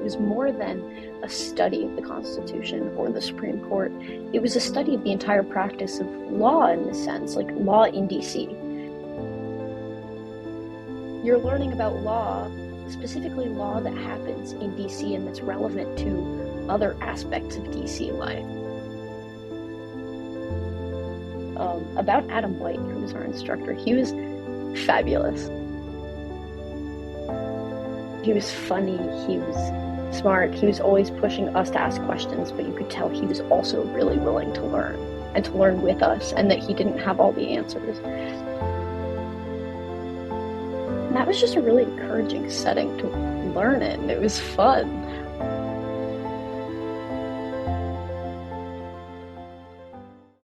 It was more than a study of the Constitution or the Supreme Court. It was a study of the entire practice of law, in a sense, like law in DC. You're learning about law, specifically law that happens in DC and that's relevant to other aspects of DC life. About Adam White, who was our instructor, he was fabulous. He was funny, he was smart, he was always pushing us to ask questions, but you could tell he was also really willing to learn, and to learn with us, and that he didn't have all the answers. And that was just a really encouraging setting to learn in. It was fun.